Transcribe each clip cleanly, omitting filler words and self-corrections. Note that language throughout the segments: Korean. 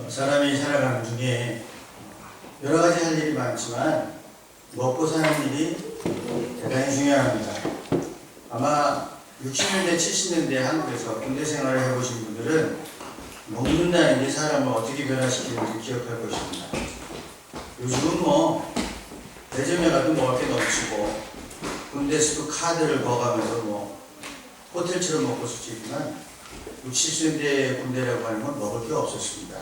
사람이 살아가는 중에 여러 가지 할 일이 많지만 먹고 사는 일이 대단히 중요합니다. 아마 60년대, 70년대 한국에서 군대 생활을 해보신 분들은 먹는다는 게 사람을 어떻게 변화시키는지 기억할 것입니다. 요즘은 대점에 가도 먹을 게 넘치고 군대에서도 카드를 거가면서 호텔처럼 먹고 싶지만 60, 70년대 군대라고 하는 건 먹을 게 없었습니다.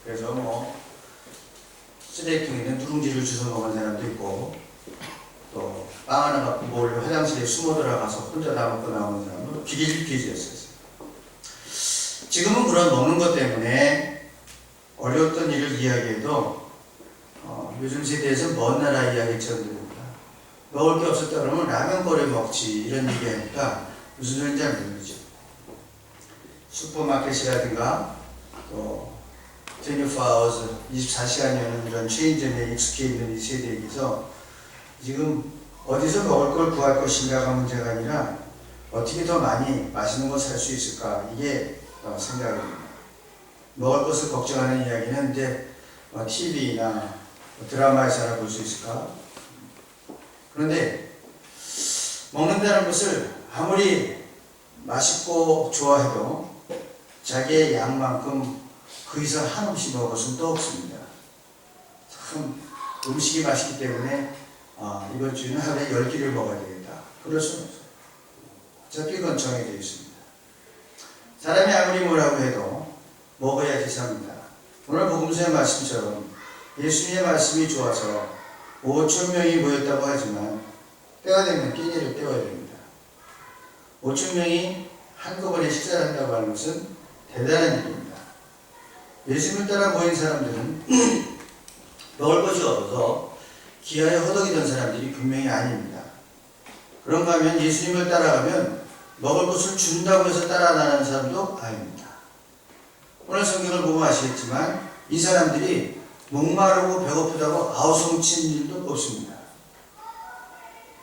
그래서 쓰레기통에는 누룽지를 주워 먹은 사람도 있고 또 빵 하나 갖고 몰래 화장실에 숨어 들어가서 혼자 다 먹고 나오는 사람도 비일비재했었어요. 지금은 그런 먹는 것 때문에 어려웠던 일을 이야기해도 요즘 세대에서 먼 나라 이야기처럼 들립니다. 먹을 게 없었다 그러면 라면 끓여 먹지 이런 얘기하니까 무슨 소리인지 잘 모르죠. 슈퍼마켓이라든가 또 24hours 24시간 여는 이런 체인점에 익숙해 있는 이 세대에게서 지금 어디서 먹을 걸 구할 것인가가 문제가 아니라 어떻게 더 많이 맛있는 걸 살 수 있을까 이게 생각입니다. 먹을 것을 걱정하는 이야기는 이제 TV나 드라마에서나 볼 수 있을까? 그런데 먹는다는 것을 아무리 맛있고 좋아해도 자기의 양만큼 그 이상 한없이 먹을 수는 또 없습니다. 참 음식이 맛있기 때문에 이번 주에는 하루에 10끼를 먹어야 되겠다. 그럴 수는 없어요. 어차피 그건 정해져 있습니다. 사람이 아무리 뭐라고 해도 먹어야지 삽니다. 오늘 복음서의 말씀처럼 예수님의 말씀이 좋아서 5천 명이 모였다고 하지만 때가 되면 끼니를 때워야 됩니다. 5천 명이 한꺼번에 식사를 한다고 하는 것은 대단한 일입니다. 예수님을 따라 모인 사람들은 먹을 것이 없어서 기아에 허덕이던 사람들이 분명히 아닙니다. 그런가 하면 예수님을 따라가면 먹을 것을 준다고 해서 따라가는 사람도 아닙니다. 오늘 성경을 보면 아시겠지만 이 사람들이 목마르고 배고프다고 아우성친 일도 없습니다.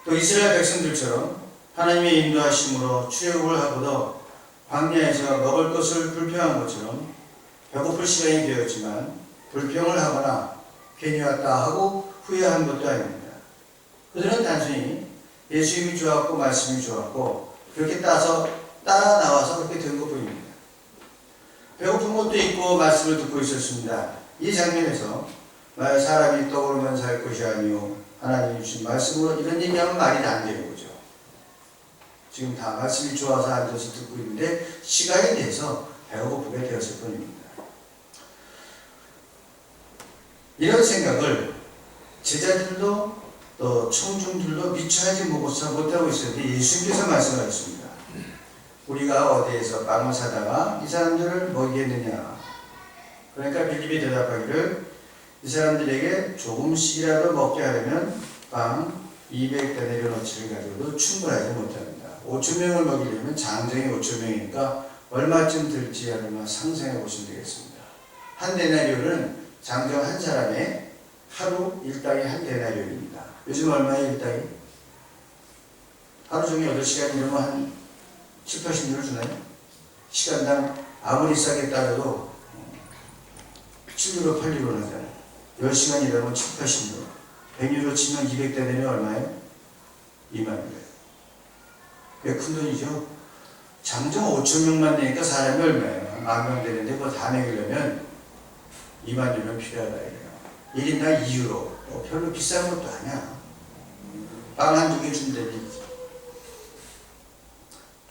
또 이스라엘 백성들처럼 하나님의 인도하심으로 출애굽을 하고도 광야에서 먹을 것을 불평한 것처럼 배고플 시간이 되었지만 불평을 하거나 괜히 왔다 하고 후회한 것도 아닙니다. 그들은 단순히 예수님이 좋았고 말씀이 좋았고 그렇게 따라 나와서 그렇게 된 것뿐입니다. 배고픈 것도 있고 말씀을 듣고 있었습니다. 이 장면에서 사람이 떠오르면 살 것이 아니오 하나님이 주신 말씀으로 이런 얘기하면 말이 안 되는 거죠. 지금 다 말씀이 좋아서 앉아서 듣고 있는데 시간이 돼서 배고프게 되었을 뿐입니다. 이런 생각을 제자들도 또 청중들도 미처 하지 못하고 있었는데 예수님께서 말씀하셨습니다. 우리가 어디에서 빵을 사다가 이 사람들을 먹이겠느냐. 그러니까 빌립이 대답하기를 이 사람들에게 조금씩이라도 먹게 하려면 빵 200데나리온어치를 가지고도 충분하지 못합니다. 5천 명을 먹이려면 장정이 5천 명이니까 얼마쯤 들지 한번 상상해 보시면 되겠습니다. 한 데나리온은 장정 한 사람의 하루 일당이 한 데나리온입니다. 요즘 얼마예요 일당이? 하루 종일 8시간 일하면 한 7, 80유로 주나요? 시간당 아무리 싸게 따져도 7유로, 8유로 하잖아요. 10시간 일하면 7, 80유로. 100유로 치면 200데나리온 얼마예요? 2만 유로. 꽤 큰 돈이죠. 장정 5천 명만 되니까 사람이 얼마예요? 10,000명 되는데 그거 다 먹이려면 2만 유로 필요하다. 1인당 2유로. 별로 비싼 것도 아니야. 빵 한두 개 준다니.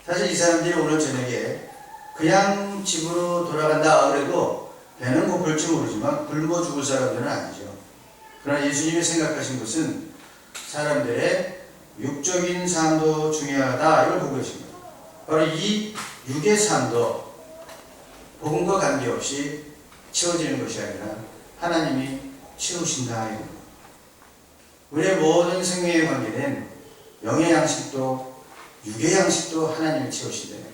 사실 이 사람들이 오늘 저녁에 그냥 집으로 돌아간다 그래도 배는 고플지 모르지만 굶어 죽을 사람들은 아니죠. 그러나 예수님이 생각하신 것은 사람들의 육적인 삶도 중요하다 이걸 보고 계십니다. 바로 이 육의 삶도 복음과 관계없이 채워지는 것이 아니라 하나님이 채우신다 이겁니다. 우리의 모든 생명에 관계된 영의 양식도 육의 양식도 하나님이 채우시대요.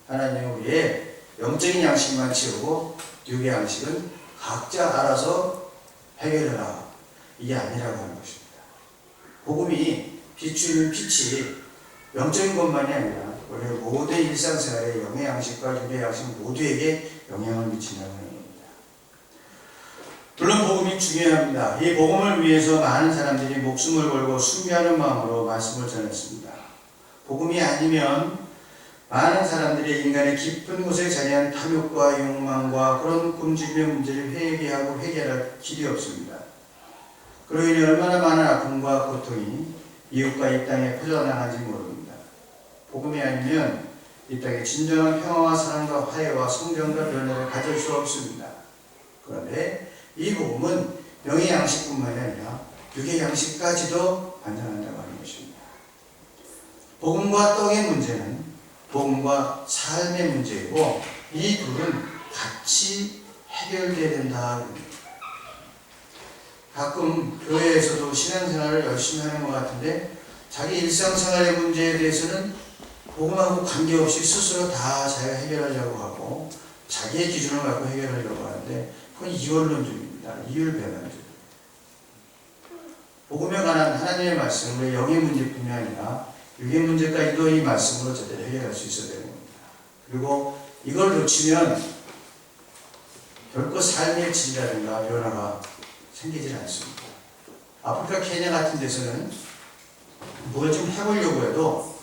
하나님은 우리의 영적인 양식만 채우고 육의 양식은 각자 알아서 해결해라. 이게 아니라고 하는 것입니다. 복음이 비추는 빛이 영적인 것만이 아니라 우리 모든 일상생활의 영의 양식과 육의 양식 모두에게 영향을 미친다는 겁니다. 물론 복음이 중요합니다. 이 복음을 위해서 많은 사람들이 목숨을 걸고 숭배하는 마음으로 말씀을 전했습니다. 복음이 아니면 많은 사람들이 인간의 깊은 곳에 자리한 탐욕과 욕망과 그런 굶주림의 문제를 회개하고 해결할 길이 없습니다. 그로 인해 얼마나 많은 아픔과 고통이 이웃과 이 땅에 퍼져나가는지 모릅니다. 복음이 아니면 이 땅에 진정한 평화와 사랑과 화해와 성장과 변화를 가질 수 없습니다. 그런데 이 복음은 영의 양식뿐만이 아니라 육의 양식까지도 반전한다고 하는 것입니다. 복음과 떡의 문제는 복음과 삶의 문제이고 이 둘은 같이 해결돼야 된다. 가끔 교회에서도 신앙생활을 열심히 하는 것 같은데 자기 일상생활의 문제에 대해서는 복음하고 관계없이 스스로 다 자기가 해결하려고 하고 자기의 기준을 갖고 해결하려고 하는데 그건 이원론적입니다. 이율배반적. 복음에 관한 하나님의 말씀은 영의 문제뿐만 아니라 육의 문제까지도 이 말씀으로 제대로 해결할 수 있어야 되는 겁니다. 그리고 이걸 놓치면 결코 삶의 질이라든가 변화가 생기질 않습니다. 아프리카 케냐 같은 데서는 뭘 좀 해보려고 해도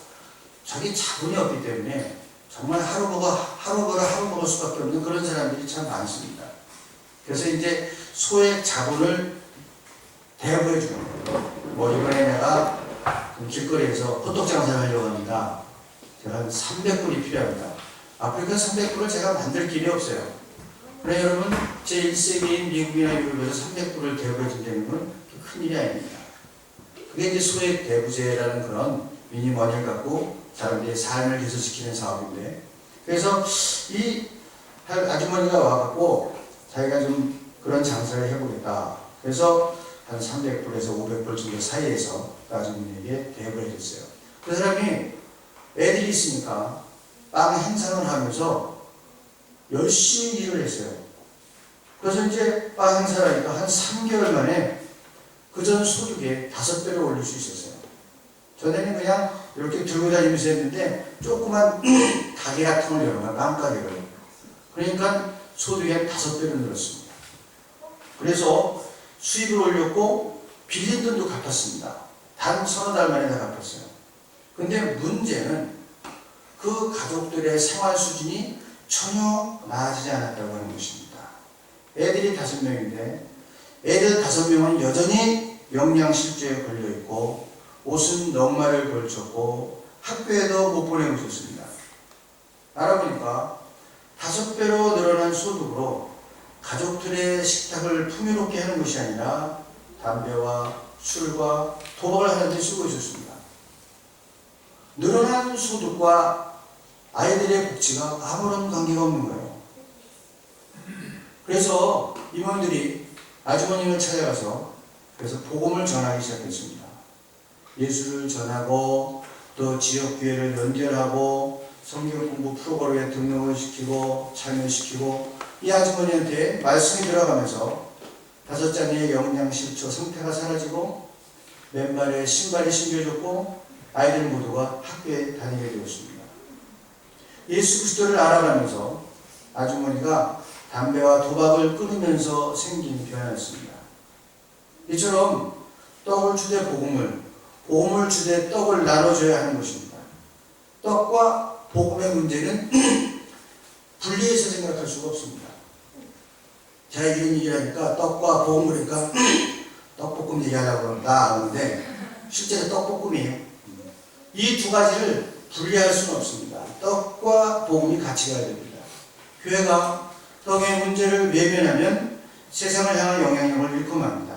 자기 자본이 없기 때문에 정말 하루 먹을 수밖에 없는 그런 사람들이 참 많습니다. 그래서 이제 소액 자본을 대부해 주는 거예요. 뭐 이번에 내가 길거리에서 호떡 장사를 하려고 합니다. 제가 한 300불이 필요합니다. 아프리카 300불을 제가 만들 길이 없어요. 그러나 여러분 제1세기인 미국이나 유럽에서 300불을 대부해 준다는 건 큰일이 아닙니다. 그게 이제 소액 대부제라는 그런 미니머니를 갖고 사람들의 삶을 개선시키는 사업인데, 그래서 이 아주머니가 와갖고 자기가 좀 그런 장사를 해보겠다. 그래서 한 300불에서 500불 정도 사이에서 아주머니에게 대부를 해줬어요. 그 사람이 애들이 있으니까 빵 행사를 하면서 열심히 일을 했어요. 그래서 이제 빵 행사를 하니까 한 3개월 만에 그전 소득의 5배를 올릴 수 있었어요. 전에는 그냥 이렇게 들고 다니면서 했는데 조그만 가게 같은 걸 열어요. 빵가게를. 그러니까 소득이 한 5배로 늘었습니다. 그래서 수입을 올렸고 빌린 돈도 갚았습니다. 단 서너 달 만에 다 갚았어요. 근데 문제는 그 가족들의 생활 수준이 전혀 나아지지 않았다고 하는 것입니다. 애들이 5명인데 애들 5명은 여전히 영양실조에 걸려있고 옷은 넉마를 걸쳤고 학교에도 못 보내고 있었습니다. 알아보니까 5배로 늘어난 소득으로 가족들의 식탁을 풍요롭게 하는 것이 아니라 담배와 술과 도박을 하는 데 쓰고 있었습니다. 늘어난 소득과 아이들의 복지가 아무런 관계가 없는 거예요. 그래서 임원들이 아주머니를 찾아가서 그래서 복음을 전하기 시작했습니다. 예수를 전하고 또 지역교회를 연결하고 성경 공부 프로그램에 등록을 시키고 참여시키고 이 아주머니한테 말씀이 들어가면서 5장의 영양실조 상태가 사라지고 맨발에 신발이 신겨졌고 아이들 모두가 학교에 다니게 되었습니다. 예수 그리스도를 알아가면서 아주머니가 담배와 도박을 끊으면서 생긴 변화였습니다. 이처럼 떡을 주되 복음을 주되 떡을 나눠줘야 하는 것입니다. 떡과 복음의 문제는 분리해서 생각할 수가 없습니다. 제가 이런 얘기하니까 떡과 복음을 그러니까 떡볶음 얘기하려고 하는데 실제로 떡볶음이에요. 이 두 가지를 분리할 수는 없습니다. 떡과 복음이 같이 가야 됩니다. 교회가 떡의 문제를 외면하면 세상을 향한 영향력을 잃고 맙니다.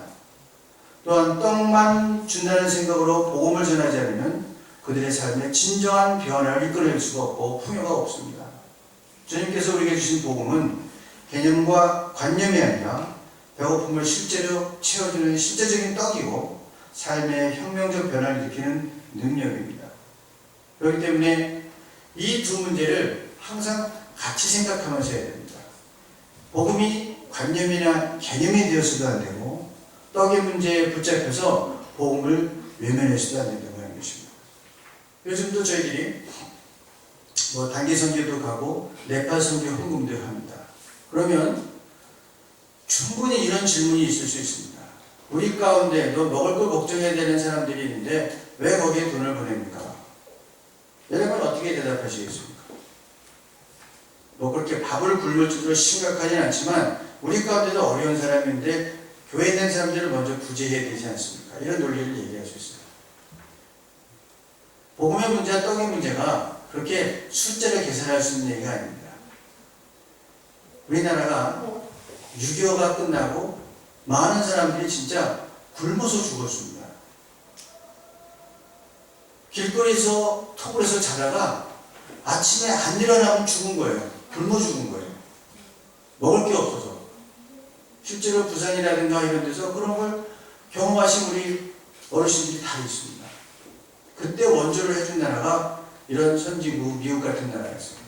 또한 떡만 준다는 생각으로 복음을 전하지 않으면 그들의 삶에 진정한 변화를 이끌어낼 수가 없고 풍요가 없습니다. 주님께서 우리에게 주신 복음은 개념과 관념이 아니라 배고픔을 실제로 채워주는 실제적인 떡이고 삶의 혁명적 변화를 일으키는 능력입니다. 그렇기 때문에 이 두 문제를 항상 같이 생각하면서 해야 됩니다. 복음이 관념이나 개념이 되어서도 안 되고 떡의 문제에 붙잡혀서 복음을 외면해서도 안 된다고 하는 것입니다. 요즘도 저희들이 단기 선교도 가고 네팔 선교 헌금도 합니다. 그러면 충분히 이런 이런 질문이 있을 수 있습니다. 우리 가운데도 먹을 걸 걱정해야 되는 사람들이 있는데 왜 거기에 돈을 보냅니까? 여러분 어떻게 대답하시겠습니까? 뭐 그렇게 밥을 굶을 정도로 심각하진 않지만 우리 가운데도 어려운 사람인데 교회에 있는 사람들을 먼저 구제해야 되지 않습니까? 이런 논리를 얘기할 수 있습니다. 복음의 문제와 떡의 문제가 그렇게 숫자를 계산할 수 있는 얘기가 아닙니다. 우리나라가 6.25가 끝나고 많은 사람들이 진짜 굶어서 죽었습니다. 길거리에서 터널에서 자다가 아침에 안 일어나면 죽은 거예요. 굶어 죽은 거예요. 먹을 게 없어서. 실제로 부산이라든가 이런 데서 그런 걸 경험하신 우리 어르신들이 다 있습니다. 그때 원조를 해준 나라가 이런 선진국 미국 같은 나라였어요.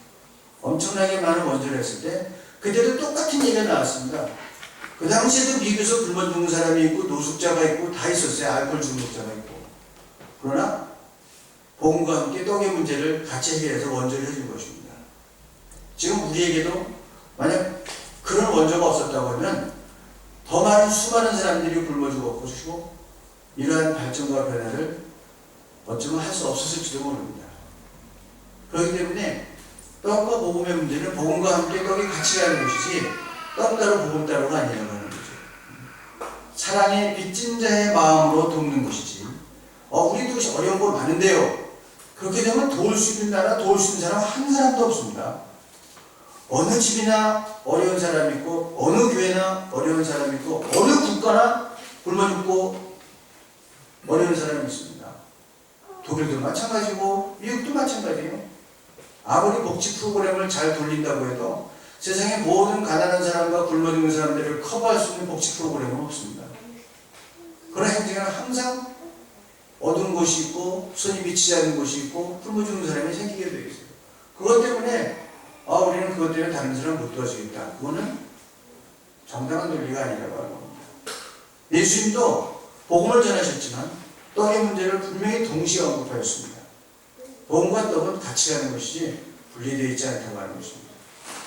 엄청나게 많은 원조를 했을 때 그때도 똑같은 얘기가 나왔습니다. 그 당시에도 미국에서 굶어 죽는 사람이 있고 노숙자가 있고 다 있었어요. 알코올 중독자가 있고. 그러나 복음과 함께 떡의 문제를 같이 해결해서 원조를 해준 것입니다. 지금 우리에게도 만약 그런 원조가 없었다고 하면 더 많은 수많은 사람들이 굶어 죽었고 이러한 발전과 변화를 어쩌면 할 수 없었을지도 모릅니다. 그렇기 때문에 떡과 복음의 문제는 복음과 함께 떡이 같이 가는 것이지 떡 따로 복음 따로가 아니라고 하는 거죠. 사랑의 빚진 자의 마음으로 돕는 것이지 우리도 어려운 거 많은데요. 그렇게 되면 도울 수 있는 나라, 도울 수 있는 사람 한 사람도 없습니다. 어느 집이나 어려운 사람이 있고 어느 교회나 어려운 사람이 있고 어느 국가나 굶어 죽고 어려운 사람이 있습니다. 독일도 마찬가지고 미국도 마찬가지예요. 아무리 복지 프로그램을 잘 돌린다고 해도 세상의 모든 가난한 사람과 굶어 죽는 사람들을 커버할 수 있는 복지 프로그램은 없습니다. 그런 행정에는 항상 어두운 곳이 있고 손이 비치지 않는 곳이 있고 굶어 죽는 사람이 생기게 되어 있어요. 그것 때문에 우리는 그것 때문에 다른 사람 못 도와주겠다. 그거는 정당한 논리가 아니라고 하는 겁니다. 예수님도 복음을 전하셨지만 떡의 문제를 분명히 동시에 언급하였습니다. 복음과 떡은 같이 가는 것이지 분리되어 있지 않다고 하는 것입니다.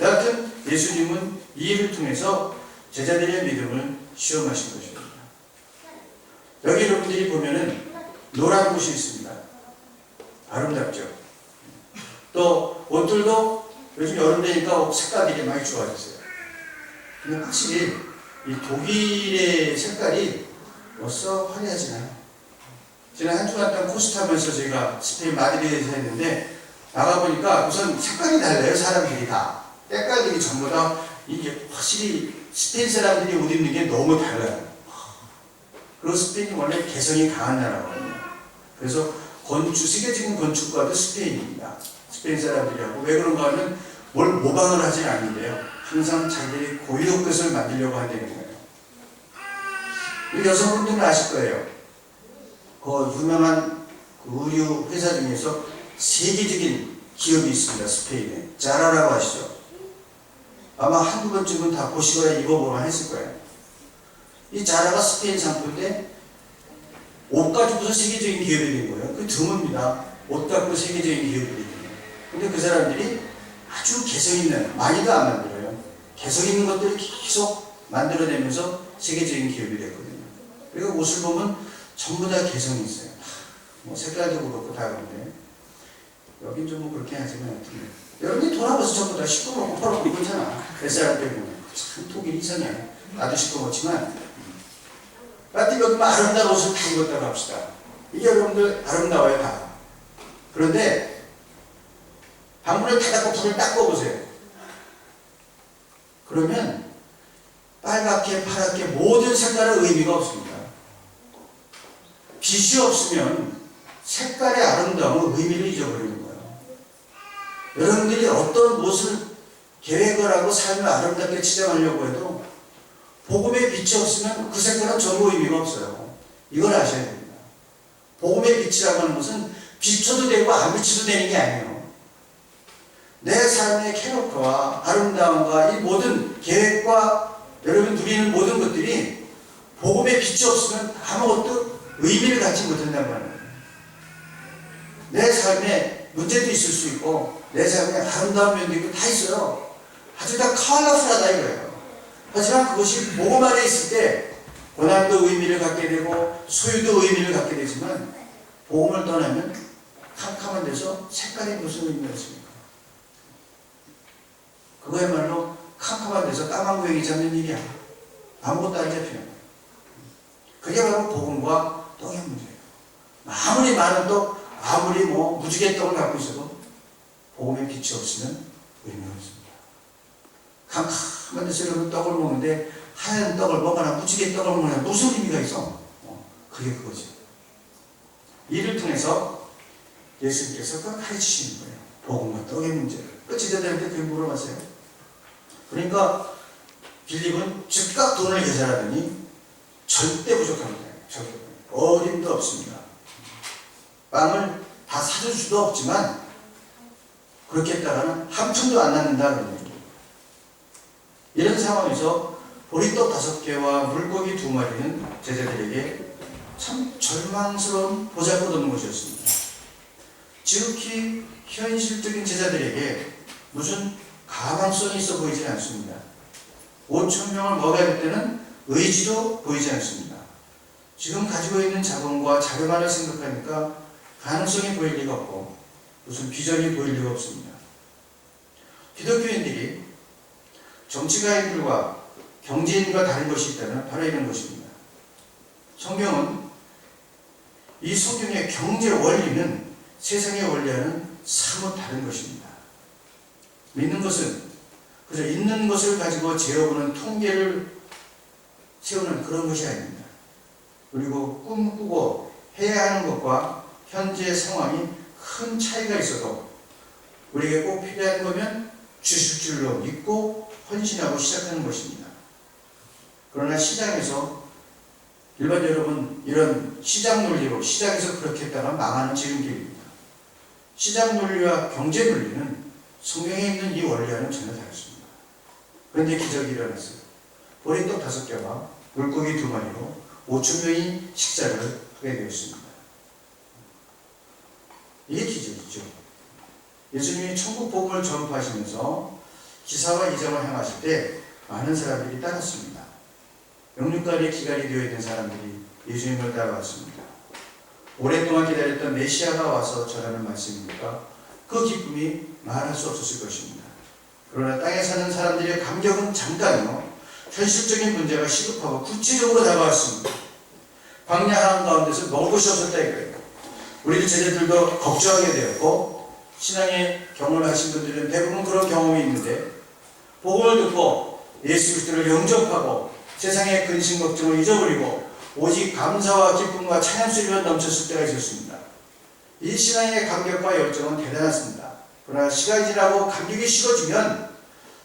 여하튼 예수님은 이 일을 통해서 제자들의 믿음을 시험하신 것입니다. 여기 여러분들이 보면은 노란 곳이 있습니다. 아름답죠. 또 옷들도 요즘 여름 되니까 옷 색깔이 많이 좋아졌어요. 근데 확실히 이 독일의 색깔이 벌써 화려하지 않아요. 지난 한 주간 동안 코스타면서 제가 스페인 마드리드에서 했는데 나가보니까 우선 색깔이 달라요. 사람들이 다. 때깔들이 전부 다 이게 확실히 스페인 사람들이 옷 입는 게 너무 달라요. 그리고 스페인이 원래 개성이 강한 나라거든요. 그래서 세계적인 건축가도 스페인입니다. 스페인 사람들이 하고 왜 그런가 하면 뭘 모방을 하진 않는데요. 항상 자기들이 고유의 것을 만들려고 한다는 거예요. 우리 여성분들은 아실 거예요. 그 유명한 의류 회사 중에서 세계적인 기업이 있습니다. 스페인에. 자라라고 아시죠? 아마 한두 번쯤은 다 보시거나 입어보거나 했을 거예요. 이 자라가 스페인 상표인데 옷 가지고서 세계적인 기업이 된 거예요. 그게 드뭅니다. 옷 갖고 세계적인 기업이 된 거예요. 근데 그 사람들이 아주 개성 있는, 많이도 안 만들어요. 개성 있는 것들을 계속 만들어내면서 세계적인 기업이 됐거든요. 그리고 옷을 보면 전부 다 개성이 있어요. 뭐 색깔도 그렇고 다 그런데 여긴 좀 뭐 그렇게 하지만 여러분이 돌아봐서 전부 다 시꺼멓고 파랗고 그렇잖아. 뱃살 때문에 참 독일이 이상해. 나도 시꺼멓지만 하여튼 여기 아름다운 옷을 다 입었다고 합시다. 이게 여러분들 아름다워요 다. 그런데 방문을 닫고 불을 딱 꺼보세요. 그러면 빨갛게 파랗게 모든 색깔은 의미가 없습니다. 빛이 없으면 색깔의 아름다움은 의미를 잊어버리는 거예요. 여러분들이 어떤 무엇을 계획을 하고 삶을 아름답게 치장하려고 해도 복음의 빛이 없으면 그 색깔은 전부 의미가 없어요. 이걸 아셔야 됩니다. 복음의 빛이라고 하는 것은 비춰도 되고 안 비춰도 되는 게 아니에요. 내 삶의 캐릭터와 아름다움과 이 모든 계획과 여러분 누리는 모든 것들이 복음의 빛이 없으면 아무것도 의미를 갖지 못한단 말이에요. 내 삶에 문제도 있을 수 있고 내 삶에 아름다운 면도 있고 다 있어요. 아주 다 컬러풀하다 이거예요. 하지만 그것이 복음 안에 있을 때 고난도 의미를 갖게 되고 소유도 의미를 갖게 되지만 복음을 떠나면 캄캄한 데서 색깔이 무슨 의미가 있습니까? 그거야말로 캄캄한 데서 까만 고양이 잡는 일이야. 아무것도 안 잡히는. 그게 바로 복음과 떡의 문제예요. 아무리 많은 떡, 아무리 무지개 떡을 갖고 있어도 복음의 빛이 없으면 의미가 없습니다. 캄캄한 데서 여러분 떡을 먹는데 하얀 떡을 먹거나 무지개 떡을 먹거나 무슨 의미가 있어? 그게 그거죠. 이를 통해서 예수님께서 그걸 가르치시는 거예요. 복음과 떡의 문제를. 그 제자들한테 그렇게 물어봤어요. 그러니까 빌립은 즉각 돈을 계산하더니 절대 부족합니다. 절대. 어림도 없습니다. 빵을 다 사줄 수도 없지만 그렇게 했다가는 한 푼도 안 남는다 그러는 거예요. 이런 상황에서 보리떡 5개와 물고기 2마리는 제자들에게 참 절망스러운 보잘것없는 것이었습니다. 지극히 현실적인 제자들에게 무슨 가망성이 있어 보이지 않습니다. 5,000명을 먹여야 될 때는 의지도 보이지 않습니다. 지금 가지고 있는 자본과 자료만을 생각하니까 가능성이 보일 리가 없고 무슨 비전이 보일 리가 없습니다. 기독교인들이 정치가인들과 경제인과 다른 것이 있다면 바로 이런 것입니다. 성경은 이 성경의 경제 원리는 세상의 원리와는 사뭇 다른 것입니다. 믿는 것은 그저 있는 것을 가지고 재어보는 통계를 세우는 그런 것이 아닙니다. 그리고 꿈꾸고 해야 하는 것과 현재 상황이 큰 차이가 있어도 우리에게 꼭 필요한 거면 주실 줄로 믿고 헌신하고 시작하는 것입니다. 그러나 시장에서 일반 여러분 이런 시장 논리로 시장에서 그렇게 했다가 망하는 지름길입니다. 시장 논리와 경제 논리는 성경에 있는 이 원리와는 전혀 다릅니다. 그런데 기적이 일어났어요. 보리떡 5개와 물고기 2마리로 5,000명이 식사를 하게 되었습니다. 이게 기적이죠. 예수님이 천국 복음을 전파하시면서 기사와 이적을 행하실 때 많은 사람들이 따랐습니다. 영육간의 기간이 되어 있는 사람들이 예수님을 따라왔습니다. 오랫동안 기다렸던 메시아가 와서 전하는 말씀이니까 그 기쁨이 말할 수 없었을 것입니다. 그러나 땅에 사는 사람들의 감격은 잠깐이요. 현실적인 문제가 시급하고 구체적으로 다가왔습니다. 광야 한가운데서 먹을 것이 없었다 이거예요. 우리 제자들도 걱정하게 되었고 신앙의 경험을 하신 분들은 대부분 그런 경험이 있는데 복음을 듣고 예수 그리스도를 영접하고 세상의 근심 걱정을 잊어버리고 오직 감사와 기쁨과 찬양 소리만 넘쳤을 때가 있었습니다. 이 신앙의 감격과 열정은 대단했습니다. 그러나 시간이 지나고 감격이 식어지면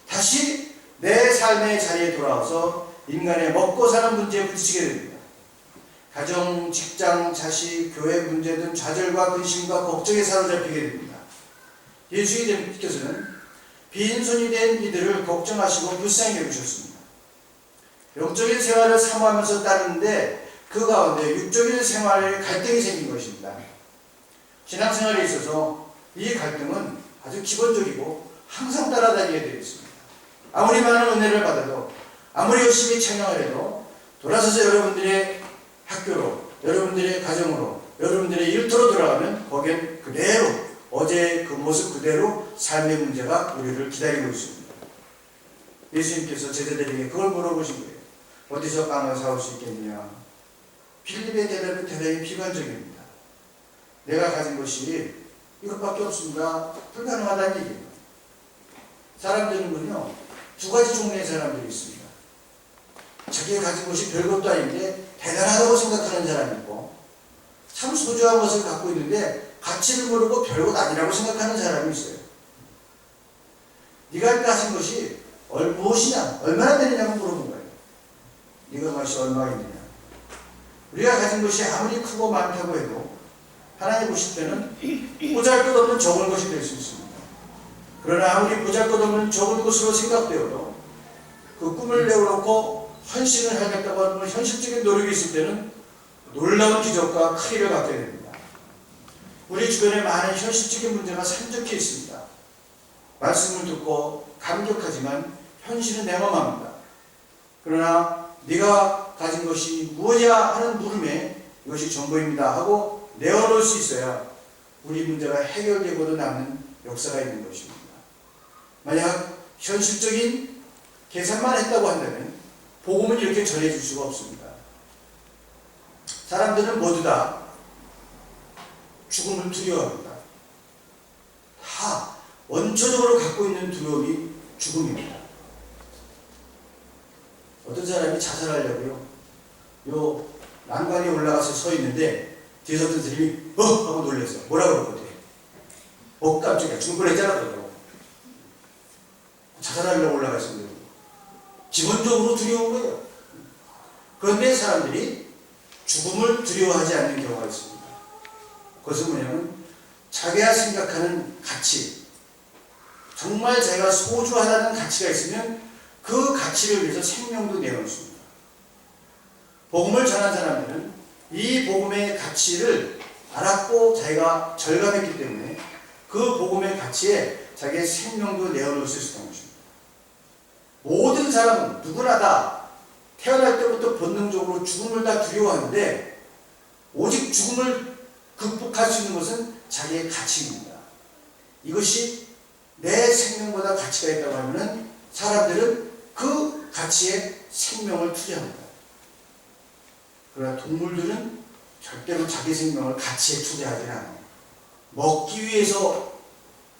다시 내 삶의 자리에 돌아와서 인간의 먹고 사는 문제에 부딪히게 됩니다. 가정, 직장, 자식, 교회 문제 등 좌절과 근심과 걱정에 사로잡히게 됩니다. 예수님께서는 빈손이 된 이들을 걱정하시고 불쌍히 여기셨습니다. 영적인 생활을 사모하면서 따르는데 그 가운데 육적인 생활에 갈등이 생긴 것입니다. 신앙생활에 있어서 이 갈등은 아주 기본적이고 항상 따라다니게 되어 있습니다. 아무리 많은 은혜를 받아도 아무리 열심히 찬양을 해도 돌아서서 여러분들의 학교로 여러분들의 가정으로 여러분들의 일터로 돌아가면 거기엔 그대로 어제의 그 모습 그대로 삶의 문제가 우리를 기다리고 있습니다. 예수님께서 제자들에게 그걸 물어보신 거예요. 어디서 빵을 사올 수 있겠느냐. 빌립의 대답은 대단히 비관적입니다. 내가 가진 것이 이것밖에 없습니다. 불가능하다는 얘기예요. 사람들은요 2가지 종류의 사람들이 있습니다. 자기가 가진 것이 별것도 아닌데 대단하다고 생각하는 사람이 있고 참 소중한 것을 갖고 있는데 가치를 모르고 별것 아니라고 생각하는 사람이 있어요. 네가 가진 것이 무엇이냐 얼마나 되느냐고 물어본 거예요. 네가 것이 얼마나 있느냐. 우리가 가진 것이 아무리 크고 많다고 해도 하나님 보실 때는 보잘것없는 적은 것이 될 수 있습니다. 그러나 아무리 보잘것없는 적은 것으로 생각되어도 그 꿈을 내어놓고 헌신을 하겠다고 하는 현실적인 노력이 있을 때는 놀라운 기적과 크기를 갖게 됩니다. 우리 주변에 많은 현실적인 문제가 산적해 있습니다. 말씀을 듣고 감격하지만 현실은 냉엄합니다. 그러나 네가 가진 것이 무엇이냐 하는 물음에 이것이 전부입니다 하고 내어놓을 수 있어야 우리 문제가 해결되고도 남는 역사가 있는 것입니다. 만약 현실적인 계산만 했다고 한다면 복음은 이렇게 전해질 수가 없습니다. 사람들은 모두 다 죽음을 두려워합니다. 다 원초적으로 갖고 있는 두려움이 죽음입니다. 어떤 사람이 자살하려고요, 요 난관에 올라가서 서 있는데 뒤에서 어떤 사람이 하고 놀랬어. 뭐라고 그러거든. 깜짝이야. 죽을 뻔했잖아. 그러고 자살하려고 올라갔습니다. 기본적으로 두려운 거예요. 그런데 사람들이 죽음을 두려워하지 않는 경우가 있습니다. 그것은 뭐냐면 자기가 생각하는 가치, 정말 자기가 소중하다는 가치가 있으면 그 가치를 위해서 생명도 내놓습니다. 복음을 전한 사람들은 이 복음의 가치를 알았고 자기가 절감했기 때문에 그 복음의 가치에 자기의 생명도 내어놓을 수 있었던 것입니다. 모든 사람은 누구나 다 태어날 때부터 본능적으로 죽음을 다 두려워하는데 오직 죽음을 극복할 수 있는 것은 자기의 가치입니다. 이것이 내 생명보다 가치가 있다고 하면 사람들은 그 가치에 생명을 투자합니다. 그러나 동물들은 절대로 자기 생명을 가치에 투자하지 않아요. 먹기 위해서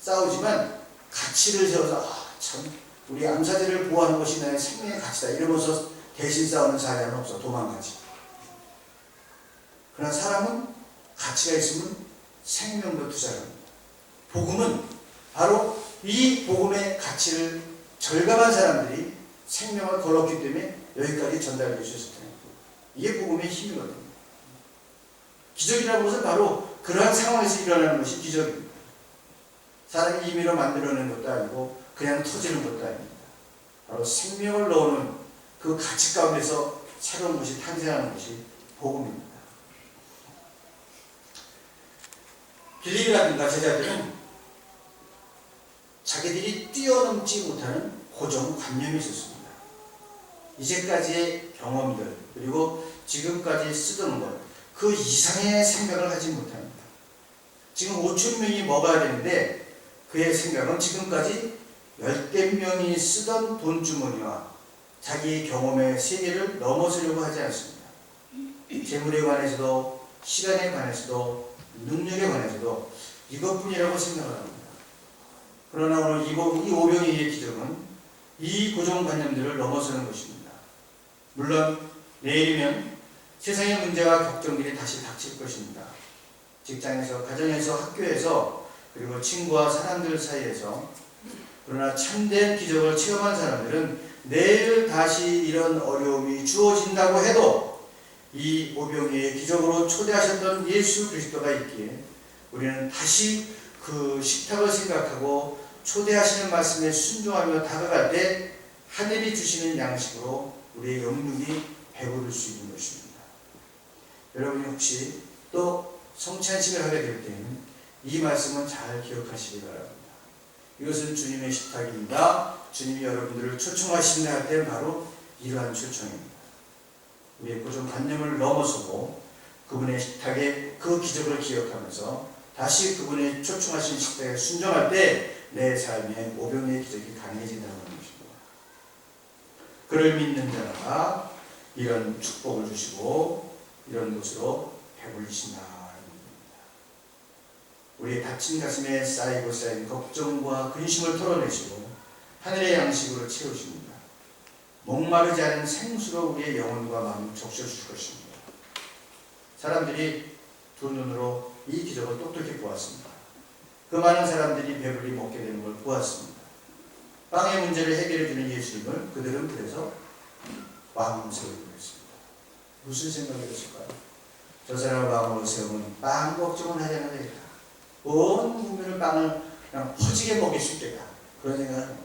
싸우지만 가치를 세워서 참 우리 암사자를 보호하는 것이 나의 생명의 가치다 이러면서 대신 싸우는 사람은 없어. 도망가지. 그러나 사람은 가치가 있으면 생명도 투자합니다. 복음은 바로 이 복음의 가치를 절감한 사람들이 생명을 걸었기 때문에 여기까지 전달될 수 있었던 거예요. 이게 복음의 힘이거든요. 기적이라는 것은 바로 그러한 상황에서 일어나는 것이 기적입니다. 사람이 임의로 만들어낸 것도 아니고 그냥 터지는 것도 아닙니다. 바로 생명을 넣어놓은 그 가치 가운데서 새로운 것이 탄생하는 것이 복음입니다. 빌립이라든가 제자들은 자기들이 뛰어넘지 못하는 고정관념이 있었습니다. 이제까지의 경험들 그리고 지금까지 쓰던 것 그 이상의 생각을 하지 못합니다. 지금 5천 명이 먹어야 되는데 그의 생각은 지금까지 10대 명이 쓰던 돈주머니와 자기의 경험의 세계를 넘어서려고 하지 않습니다. 재물에 관해서도 시간에 관해서도 능력에 관해서도 이것뿐이라고 생각을 합니다. 그러나 오늘 이 오병이의 기적은 이 고정관념들을 넘어서는 것입니다. 물론 내일이면 세상의 문제와 걱정들이 다시 닥칠 것입니다. 직장에서, 가정에서, 학교에서, 그리고 친구와 사람들 사이에서. 그러나 참된 기적을 체험한 사람들은 내일 다시 이런 어려움이 주어진다고 해도 이 오병이의 기적으로 초대하셨던 예수 그리스도가 있기에 우리는 다시 그 식탁을 생각하고 초대하시는 말씀에 순종하며 다가갈 때 하늘이 주시는 양식으로 우리의 영육이 배부를 수 있는 것입니다. 여러분이 혹시 또 성찬식을 하게 될 때는 이 말씀은 잘 기억하시기 바랍니다. 이것은 주님의 식탁입니다. 주님이 여러분들을 초청하신다 할 때 바로 이러한 초청입니다. 우리의 고정관념을 넘어서고 그분의 식탁의 그 기적을 기억하면서 다시 그분의 초청하신 식탁에 순종할 때 내 삶에 오병이의 기적이 가능해진다는 것입니다. 그를 믿는 자가 이런 축복을 주시고 이런 것으로 배불리신다. 우리의 다친 가슴에 쌓이고 쌓인 걱정과 근심을 털어내시고 하늘의 양식으로 채우십니다. 목마르지 않은 생수로 우리의 영혼과 마음을 적셔주실 것입니다. 사람들이 두 눈으로 이 기적을 똑똑히 보았습니다. 그 많은 사람들이 배불리 먹게 되는 걸 보았습니다. 빵의 문제를 해결해주는 예수님을 그들은 그래서 왕으로 세우고 있습니다. 무슨 생각이었을까요? 저 사람을 왕으로 세우면 빵 걱정은 하지 않아야 되겠다. 온 국민을 빵을 그냥 퍼지게 먹일 수 있겠다. 그런 생각을 합니다.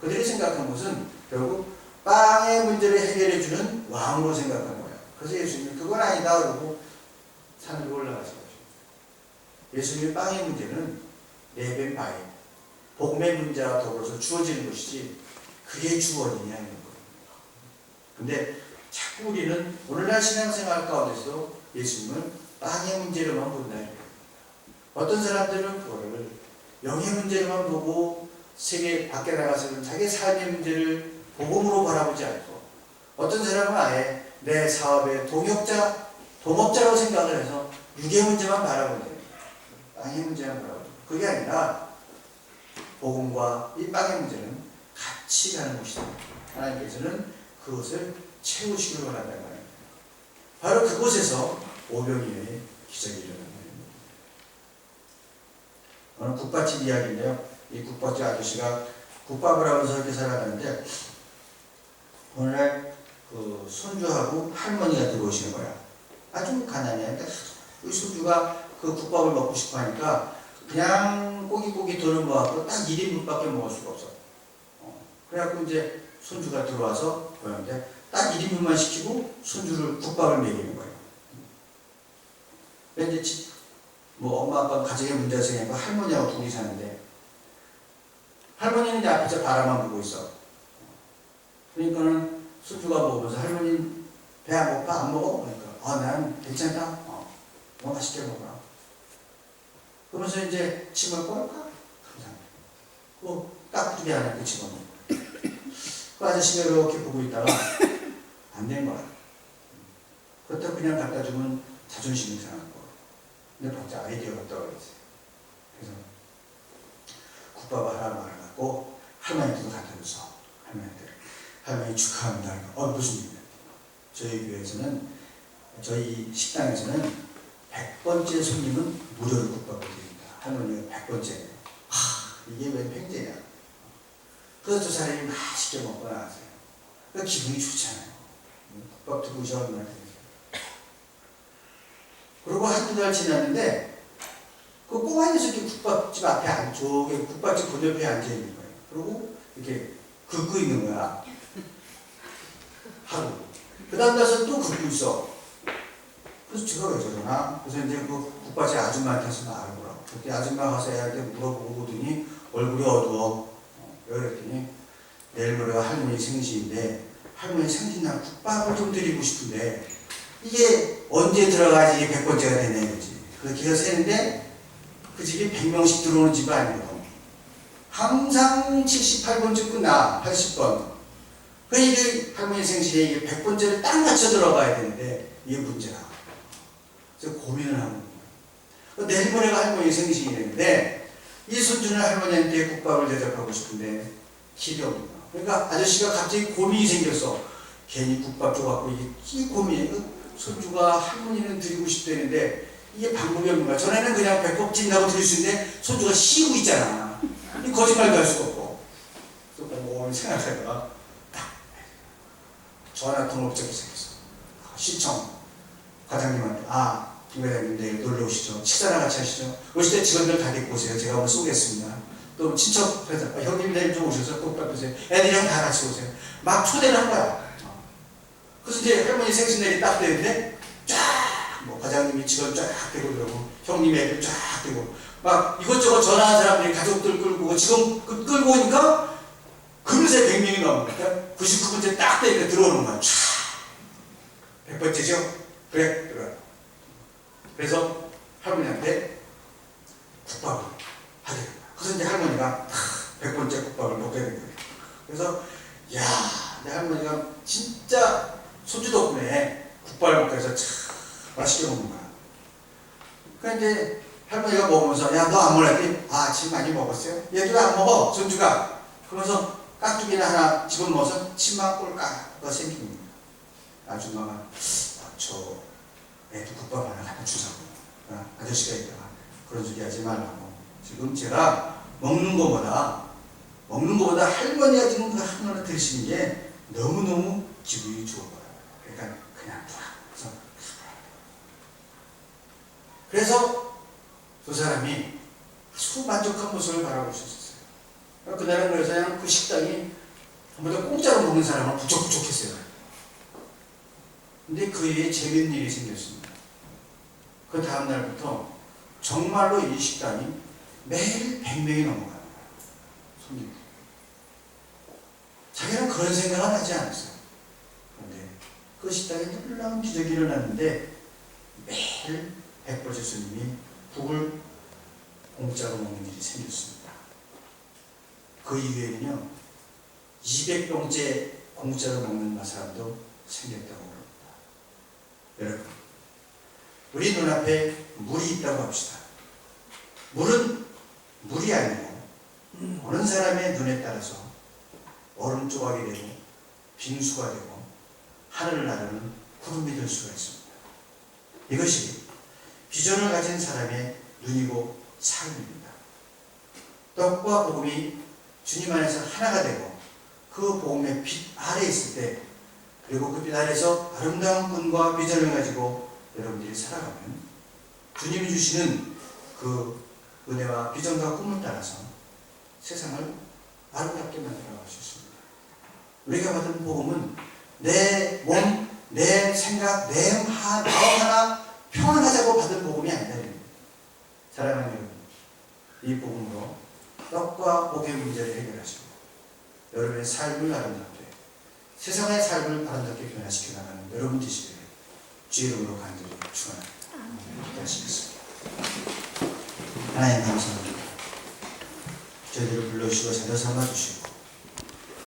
그들이 생각한 것은 결국 빵의 문제를 해결해주는 왕으로 생각한 거예요. 그래서 예수님이 그건 아니다 그러고 산으로 올라가신 것입니다. 예수님의 빵의 문제는 내변 바에 복음의 문제와 더불어서 주어지는 것이지 그게 주어지냐 하는 거예요. 근데 자꾸 우리는 오늘날 신앙생활 가운데서 예수님을 빵의 문제로만 본다. 어떤 사람들은 그거를 영의 문제로만 보고 세계 밖에 나가서는 자기 삶의 문제를 복음으로 바라보지 않고, 어떤 사람은 아예 내 사업의 동업자로 생각을 해서 육의 문제만 바라보는, 빵의 문제만 바라보는, 그게 아니라 복음과 이 빵의 문제는 같이 가는 것이다. 하나님께서는 그것을 채우시기를 원한다는 말입니다. 바로 그곳에서 오병이어의 기적이 일어나는 겁니다. 오늘 국밥집 이야기인데요. 이 국밥집 아저씨가 국밥을 하면서 이렇게 살아가는데, 오늘날 그 손주하고 할머니가 들어오시는 거야. 아주 가난해. 그 손주가 그 국밥을 먹고 싶어 하니까 그냥 고기 돈을 모아서 딱 1인분밖에 먹을 수가 없어. 그래갖고 이제 손주가 들어와서 그러는데 딱 1인분만 시키고 손주를 국밥을 먹이는 거예요. 왠지 뭐 엄마 아빠 가정에 문제가 생기고 할머니하고 둘이 사는데, 할머니는 이제 앞에서 바라만 보고 있어. 그러니까는 손주가 먹으면서 할머니 배 안 고파? 안 먹어? 그러니까 난 괜찮다. 뭐 맛있게 먹어라. 그러면서 이제 침을 꼬를까? 그 깍두기 안에 그 집어넣어. 그 아저씨가 이렇게 보고 있다가 안 된 거야. 그렇다고 그냥 갖다 주면 자존심이 상할 거야. 근데 각자 아이디어가 떠올랐어요. 그래서 국밥을 하나 말아갖고 할머니한테도 갖다 줬어. 할머니 축하합니다. 무슨 일이야? 저희 교회에서는, 저희 식당에서는 100번째 손님은 무료로 국밥을 드립니다. 할머니가 100번째예요. 이게 웬 팽제냐. 그래서 두 사람이 맛있게 먹고 나왔어요. 그러니까 기분이 좋잖아요. 국밥 두고 오셔가지고. 그리고 한두 달 지났는데 그 꼬마 녀석이 국밥집 앞에 저기 국밥집 건너편에 앉아있는 거예요. 그리고 이렇게 긁고 있는 거야. 하루. 그 다음 날서 또 긁고 있어. 그래서 제가 왜 저러나? 그래서 이제 그 국밥집 아줌마한테 가서 알아보라고. 그때 아줌마 가서 애한테 물어보고 보더니 얼굴이 어두워. 그랬더니 내일 모레가 할머니 생신인데 할머니 생신날 국밥을 좀 드리고 싶은데 이게 언제 들어가야지 이게 100번째가 되냐 이거지. 그렇게 해서 세는데 그 집이 100명씩 들어오는 집이 아니거든. 항상 78번째 끝나 80번. 그 이게 할머니 생신에 이게 100번째를 딱 맞춰 들어가야 되는데 이게 문제라. 그래서 고민을 하는 거예요. 내일 모레가 할머니 생신이랬는데 이 손주는 할머니한테 국밥을 대접하고 싶은데 길이 없는 거야. 그러니까 아저씨가 갑자기 고민이 생겼어. 괜히 국밥 줘갖고 이게 고민이, 손주가 할머니는 드리고 싶다는데 이게 방법이 없는 거야. 전에는 그냥 배꼽 찐다고 드릴 수 있는데 손주가 쉬고 있잖아. 이 거짓말도 할 수가 없고. 그래서 생각하다가 딱 전화 통화법적이 생겼어. 시청 과장님한테 김 회장님 내일 놀러 오시죠. 식사나 같이 하시죠. 오실 때 직원들 다 데리고 오세요. 제가 오늘 쏘겠습니다. 또 친척 회장 형님 내일 좀 오셔서 국밥 드세요. 애들이랑 다 같이 오세요. 막 초대를 한 거야. 그래서 이제 할머니 생신날이 딱 되는데 뭐 과장님이 직원 쫙 되고 그러고 형님 애들 쫙 되고 막 이것저것 전화한 사람들이 가족들 끌고 직원 끌고 오니까 금세 100명이 넘으니까 99번째 딱 되니까 들어오는 거야. 100번째죠? 그래 들어와. 그래서 할머니한테 국밥을 하게 된 거야. 그래서 이제 할머니가 100번째 국밥을 먹게 된 거예요. 그래서 내 할머니가 진짜 손주 덕분에 국밥을 먹게 해서 참 맛있게 먹는 거야. 그러니까 이제 할머니가 먹으면서 너 안 먹었지? 침 많이 먹었어요? 얘도 안 먹어 손주가. 그러면서 깍두기나 하나 집어넣어서 침만 꼴깍 생기는 거야. 아줌마가 저 애도 국밥 하나 갖다 주자고. 아저씨가 있다가 그런 소리 하지 말라고. 지금 제가 먹는 거보다 할머니가 지금 그 하나를 드시는 게 너무너무 기분이 좋은 거예요. 그러니까 그냥 놔. 그래서 두 사람이 아주 만족한 모습을 바라볼 수 있었어요. 그날은 그래서 그냥 그 식당이 전부 다 공짜로 먹는 사람은 부족했어요. 근데 그 위에 재밌는 일이 생겼습니다. 그 다음날부터 정말로 이 식당이 매일 100명이 넘어가는 거예요. 손님. 자기는 그런 생각은 하지 않았어요. 그런데 그 식당에 놀라운 기적이 일어났는데 매일 백벌제 스님이 국을 공짜로 먹는 일이 생겼습니다. 그 이후에는요 200병째 공짜로 먹는 사람도 생겼다고 합니다. 여러분, 우리 눈앞에 물이 있다고 합시다. 물은 물이 아니고 어느 사람의 눈에 따라서 얼음 조각이 되고 빙수가 되고 하늘을 나르는 구름이 될 수가 있습니다. 이것이 비전을 가진 사람의 눈이고 삶입니다. 떡과 복음이 주님 안에서 하나가 되고 그 복음의 빛 아래 있을 때, 그리고 그 빛 아래에서 아름다운 꿈과 비전을 가지고 여러분들이 살아가면 주님이 주시는 그 은혜와 비전과 꿈을 따라서 세상을 아름답게 만들어갈 수 있습니다. 우리가 받은 복음은 내 몸, 내 생각, 내 마음 하나 평안하자고 받은 복음이 아니다. 사랑하는 여러분, 이 복음으로 떡과 복의 문제를 해결하시고 여러분의 삶을 아름답게, 세상의 삶을 아름답게 변화시켜 나가는 여러분 되시기를 주의 이름으로 간절히 축원합니다. 기도하시겠습니다. 하나님 감사합니다. 저희들을 불러주시고 생각 삼아주시고